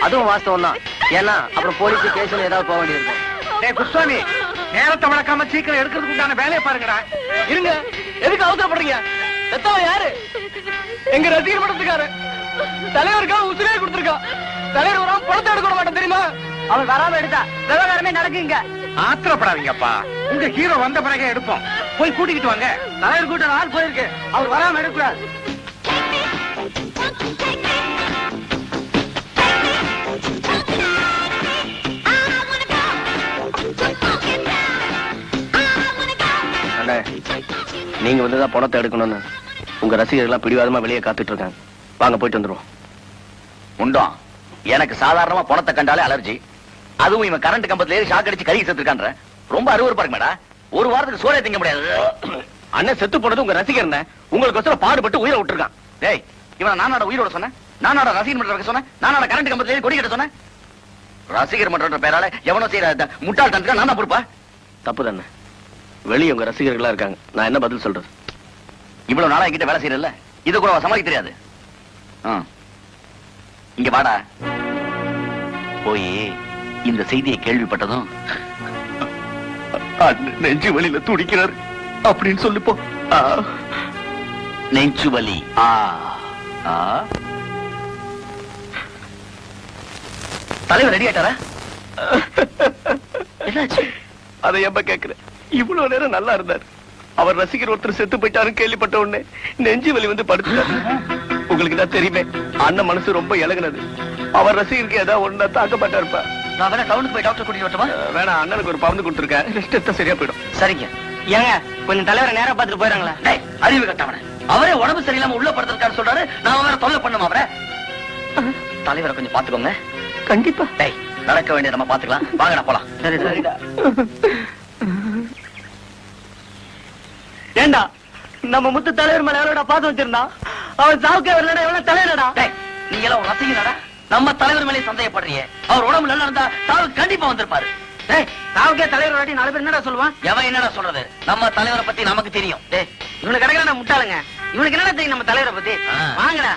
அதுவும் வாஸ்தவம் தான். ஏன்னா அப்புறம் போலீஸ் கேஸ்ல ஏதாவது போக வேண்டியிருக்கும். டேய் குஸ்வாமி, நேரத்தை வளர்க்காம சீக்கிரம் எடுக்கிறதுக்கு உண்டான வேலையை பாருங்கடா. இருங்க, எதுக்கு அவசரப்படுறீங்க? செத்தவன் யாரு? எங்க ரசிகர் மன்றத்துக்காரு. தலைவருக்காக உசுரே கொடுத்துருக்கா. தலைவர் வராம பணத்தை எடுக்க மாட்டேன் தெரியுமா? அவர் வராம எடுத்தா விவகாரமே நடக்குங்க. ஆத்திரப்படாதீங்கப்பா, உங்க ஹீரோ வந்த பிறகு எடுப்போம். போய் கூட்டிக்கிட்டு வாங்க. தலைவர் கூட்டம் ஆள் போயிருக்கு, அவர் வராம எடுக்கூடாது. நீங்க வந்துதான் பணத்தை எடுக்கணும்னு உங்க ரசிகர்கள் பிடிவாதமா வெளியே காத்துட்டு இருக்காங்க. வாங்க போயிட்டு வந்துருவோம். உண்டோம், எனக்கு சாதாரணமா பணத்தை கண்டாலே அலர்ஜி. அதுவும் இவன் கரண்ட் கம்பத்துல ஏறி ஷாக் அடிச்சு கறி செத்துருக்கான்ற. ரொம்ப அருவருப்பா இருக்கு மேடா. ஒரு வாரத்துக்கு சோறே திங்க முடியாது. அண்ணன் செத்து போனது உங்க ரசிகர் உங்களுக்கு பாடுபட்டு உயிரை விட்டுருக்கான். டேய், இவன் நானோட உயிரோட சொன்ன, நானோட ரசிகர் மன்றம் சொன்ன, நானோட கரண்ட் கம்பத்துல ஏறி கொடி கட்ட சொன்ன. ரசிகர் மன்ற பேரால எவனோ செய்யற முட்டாள் தந்துக்கா நான் தான் பொறுப்பா? தப்பு தானே. வெளியே உங்க ரசிகர்களா இருக்காங்க, நான் என்ன பதில் சொல்றது? இவ்வளவு நாளா என்கிட்ட வேலை செய்யறல, இது கூட சமாளிக்க தெரியாது. இங்க வாடா. போய் இந்த செய்தியை கேள்விப்பட்டதும் நெஞ்சு வலியில துடிக்கிறார் அப்படின்னு சொல்லிப்போ. நெஞ்சு வலி. தலைவர் ரெடி ஆயிட்டாரா? என்னாச்சு? அதை எப்ப கேக்குறேன்? இவ்வளவு நேரம் நல்லா இருந்தார். அவர் ரசிகர் ஒருத்தர் செத்து போயிட்டாருன்னு கேள்விப்பட்ட உடனே நெஞ்சு வலி வந்து படுத்துட்டாரு. உங்களுக்கு தான் தெரியுமே, அண்ணன் மனசு ரொம்ப இலகுனது. அவர் ரசிகருக்கு ஏதாவது ஒண்ணா தாக்கப்பட்டா இருப்பா. நான் வேணா டவுனுக்கு போய் டாக்டர் கூட்டிட்டு வரட்டுமா? வேணாம், அண்ணனுக்கு ஒரு பவுந்து கொடுத்துருக்கேன், ரெஸ்ட் எடுத்தா சரியா போயிடும். சரிங்க. ஏங்க கொஞ்சம் தலைவரை நேரா பார்த்துட்டு போயிறாங்களா? டேய், அறிவு கட்டவன. அவரே உடம்பு சரியில்லாம உள்ள படுத்திருக்காரு சொல்றாரு. நான் வேற தொல்லை பண்ணுமா அவரை? தலைவரை கொஞ்சம் பாத்துக்கோங்க. கண்டிப்பா. டேய், நடக்க வேண்டிய நம்ம பாத்துக்கலாம். வாங்கடா போலாம். சரி சரிடா. ஏண்டா நம்ம முத்து தலைவர் மேல எவ்வளோட பாத்து வச்சிருந்தான்? அவன் சாவுக்கே வரலடா, எவ்வளவு தலைவரடா? டேய், நீங்க எல்லாம் ஒரு ரசிகனடா. நம்ம தலைவர் மேலே சந்தேகப்படுறீங்க. அவர் உடம்பு நல்லா இருந்தா சாவுக்கு கண்டிப்பா வந்திருப்பாரு. டேய், சாவுக்கே தலைவர் வாட்டி நாலு பேர் என்னடா சொல்லுவான்? எவன் என்னடா சொல்றது? நம்ம தலைவரை பத்தி நமக்கு தெரியும். டேய், இவனுக்கு கிடைக்கிற முட்டாளுங்க. இவனுக்கு என்னடா தெரியும் நம்ம தலைவரை பத்தி? வாங்கடா.